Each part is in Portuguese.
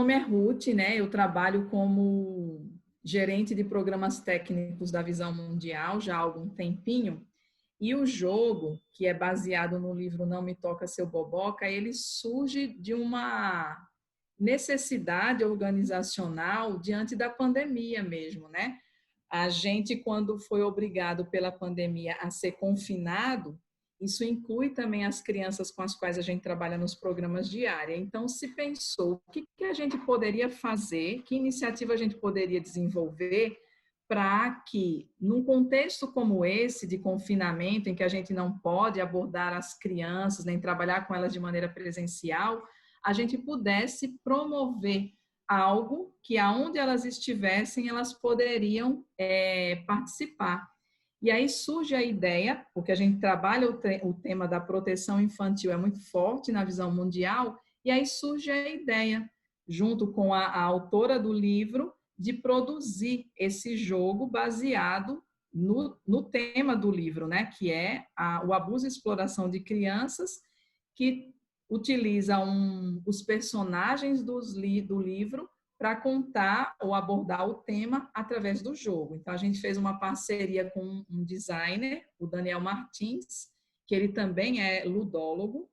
nome é Ruth, né? Eu trabalho como gerente de programas técnicos da Visão Mundial já há algum tempinho. E o jogo, que é baseado no livro Não Me Toca Seu Boboca, ele surge de uma necessidade organizacional diante da pandemia mesmo, né? A gente, quando foi obrigado pela pandemia a ser confinado, isso inclui também as crianças com as quais a gente trabalha nos programas de área. Então, se pensou o que a gente poderia fazer, que iniciativa a gente poderia desenvolver para que, num contexto como esse de confinamento, em que a gente não pode abordar as crianças, nem trabalhar com elas de maneira presencial, a gente pudesse promover algo que, aonde elas estivessem, elas poderiam participar. E aí surge a ideia, porque a gente trabalha o tema da proteção infantil, é muito forte na visão mundial, e aí surge a ideia, junto com a autora do livro, de produzir esse jogo baseado no tema do livro, né? Que é o abuso e exploração de crianças, que utiliza os personagens do livro para contar ou abordar o tema através do jogo. Então, a gente fez uma parceria com um designer, o Daniel Martins, que ele também é ludólogo,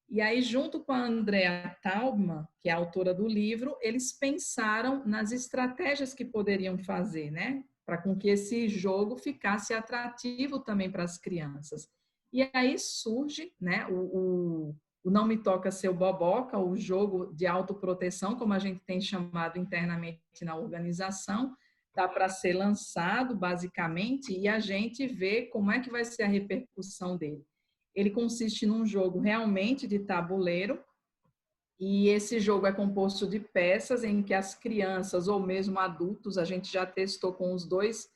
e aí, junto com a Andrea Taubman, que é a autora do livro, eles pensaram nas estratégias que poderiam fazer, né? Para com que esse jogo ficasse atrativo também para as crianças. E aí surge, né, o Não Me Toca Seu Boboca, o jogo de autoproteção, como a gente tem chamado internamente na organização, está para ser lançado, basicamente, e a gente vê como é que vai ser a repercussão dele. Ele consiste num jogo realmente de tabuleiro, e esse jogo é composto de peças em que as crianças ou mesmo adultos, a gente já testou com os dois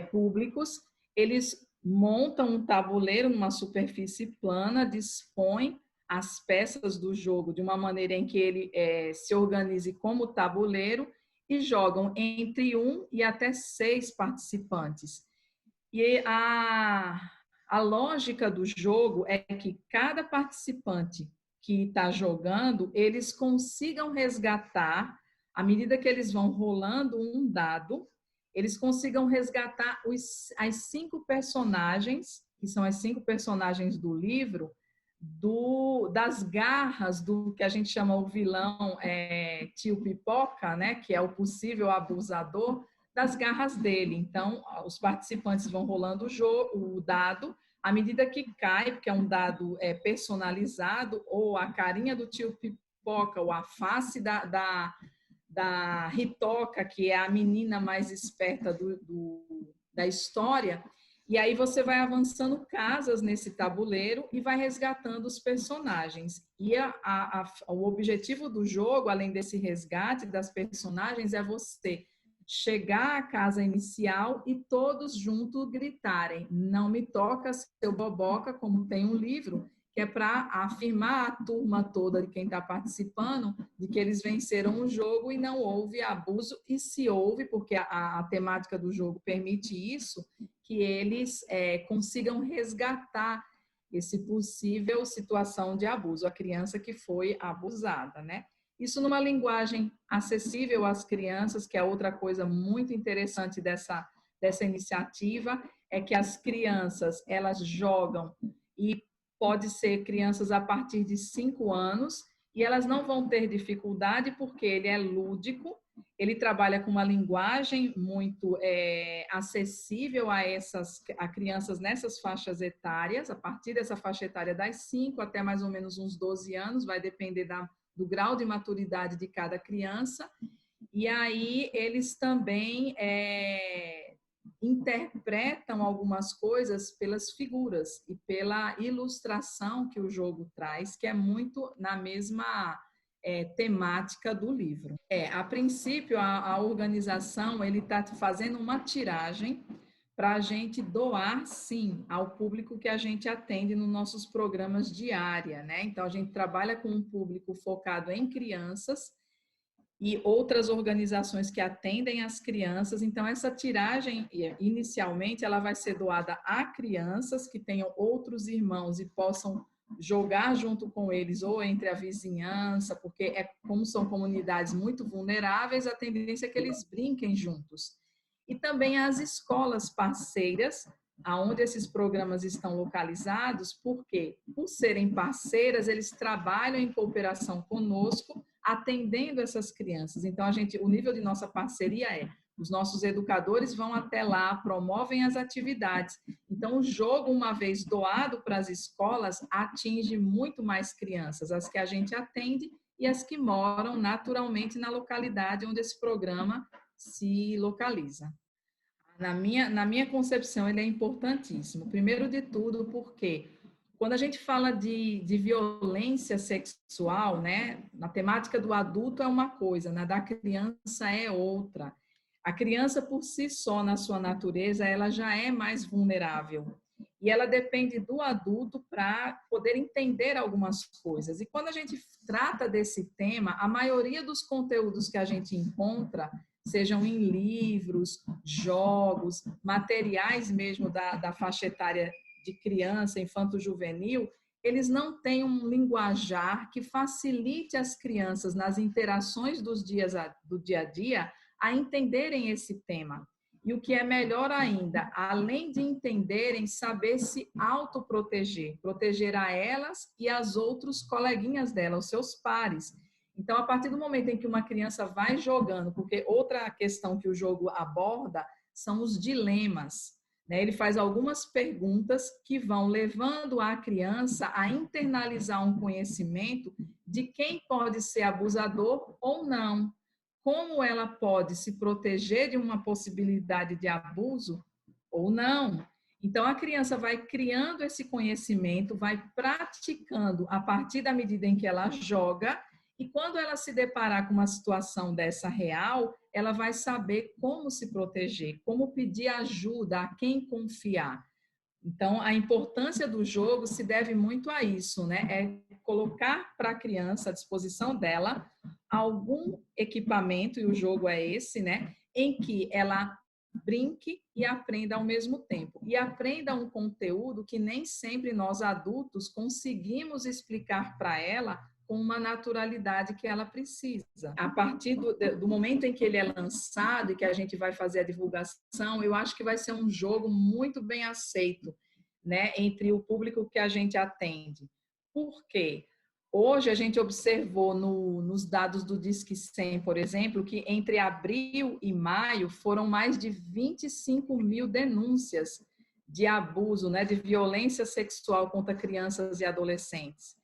públicos, eles montam um tabuleiro numa superfície plana, dispõem as peças do jogo de uma maneira em que ele se organize como tabuleiro e jogam entre 1 e até 6 participantes. E a lógica do jogo é que cada participante que está jogando, eles consigam resgatar, à medida que eles vão rolando um dado, eles consigam resgatar as 5 personagens, que são as 5 personagens do livro, das garras do que a gente chama o vilão Tio Pipoca, né, que é o possível abusador, das garras dele. Então, os participantes vão rolando o dado, à medida que cai, porque é um dado personalizado, ou a carinha do Tio Pipoca, ou a face da Ritoca, que é a menina mais esperta da história, e aí você vai avançando casas nesse tabuleiro e vai resgatando os personagens. E o objetivo do jogo, além desse resgate das personagens, é você chegar à casa inicial e todos juntos gritarem: não me toca seu boboca, como tem um livro, que é para afirmar a turma toda de quem está participando de que eles venceram o jogo e não houve abuso, e se houve, porque a temática do jogo permite isso, que eles consigam resgatar esse possível situação de abuso, a criança que foi abusada, né? Isso numa linguagem acessível às crianças, que é outra coisa muito interessante dessa iniciativa, é que as crianças, elas jogam, e pode ser crianças a partir de 5 anos, e elas não vão ter dificuldade porque ele é lúdico, ele trabalha com uma linguagem muito acessível a crianças nessas faixas etárias, a partir dessa faixa etária das 5 até mais ou menos uns 12 anos, vai depender do grau de maturidade de cada criança, e aí eles também interpretam algumas coisas pelas figuras e pela ilustração que o jogo traz, que é muito na mesma temática do livro. A princípio, a organização ele está fazendo uma tiragem para a gente doar, sim, ao público que a gente atende nos nossos programas de área, né? Então, a gente trabalha com um público focado em crianças e outras organizações que atendem as crianças. Então, essa tiragem, inicialmente, ela vai ser doada a crianças que tenham outros irmãos e possam jogar junto com eles ou entre a vizinhança, porque como são comunidades muito vulneráveis, a tendência é que eles brinquem juntos. E também as escolas parceiras, aonde esses programas estão localizados, porque por serem parceiras, eles trabalham em cooperação conosco, atendendo essas crianças. Então o nível de nossa parceria é: os nossos educadores vão até lá, promovem as atividades. Então, o jogo, uma vez doado para as escolas, atinge muito mais crianças, as que a gente atende e as que moram naturalmente na localidade onde esse programa se localiza. Na minha concepção, ele é importantíssimo. Primeiro de tudo, porque quando a gente fala de violência sexual, né, na temática do adulto é uma coisa, na da criança é outra. A criança, por si só, na sua natureza, ela já é mais vulnerável. E ela depende do adulto para poder entender algumas coisas. E quando a gente trata desse tema, a maioria dos conteúdos que a gente encontra, sejam em livros, jogos, materiais mesmo da faixa etária de criança, infanto-juvenil, eles não têm um linguajar que facilite as crianças nas interações do dia a dia a entenderem esse tema. E o que é melhor ainda, além de entenderem, saber se autoproteger, proteger a elas e as outros coleguinhas dela, os seus pares. Então, a partir do momento em que uma criança vai jogando, porque outra questão que o jogo aborda são os dilemas, né? Ele faz algumas perguntas que vão levando a criança a internalizar um conhecimento de quem pode ser abusador ou não. Como ela pode se proteger de uma possibilidade de abuso ou não. Então, a criança vai criando esse conhecimento, vai praticando a partir da medida em que ela joga, e quando ela se deparar com uma situação dessa real, ela vai saber como se proteger, como pedir ajuda, a quem confiar. Então, a importância do jogo se deve muito a isso, né? É colocar para a criança à disposição dela algum equipamento, e o jogo é esse, né? Em que ela brinque e aprenda ao mesmo tempo. E aprenda um conteúdo que nem sempre nós adultos conseguimos explicar para ela com uma naturalidade que ela precisa. A partir do momento em que ele é lançado e que a gente vai fazer a divulgação, eu acho que vai ser um jogo muito bem aceito, né, entre o público que a gente atende. Por quê? Hoje a gente observou nos dados do Disque 100, por exemplo, que entre abril e maio foram mais de 25 mil denúncias de abuso, né, de violência sexual contra crianças e adolescentes.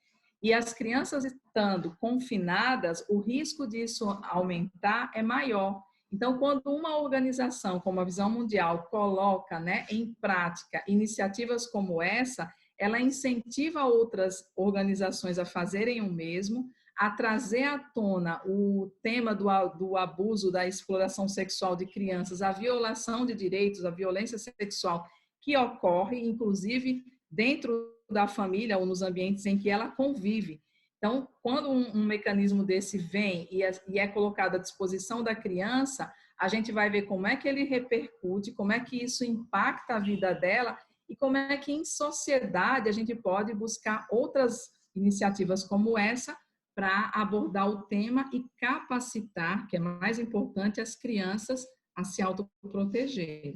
E as crianças estando confinadas, o risco disso aumentar é maior. Então, quando uma organização como a Visão Mundial coloca, né, em prática iniciativas como essa, ela incentiva outras organizações a fazerem o mesmo, a trazer à tona o tema do abuso, da exploração sexual de crianças, a violação de direitos, a violência sexual que ocorre, inclusive, dentro da família ou nos ambientes em que ela convive. Então, quando um mecanismo desse vem e é colocado à disposição da criança, a gente vai ver como é que ele repercute, como é que isso impacta a vida dela e como é que em sociedade a gente pode buscar outras iniciativas como essa para abordar o tema e capacitar, que é mais importante, as crianças a se autoprotegerem.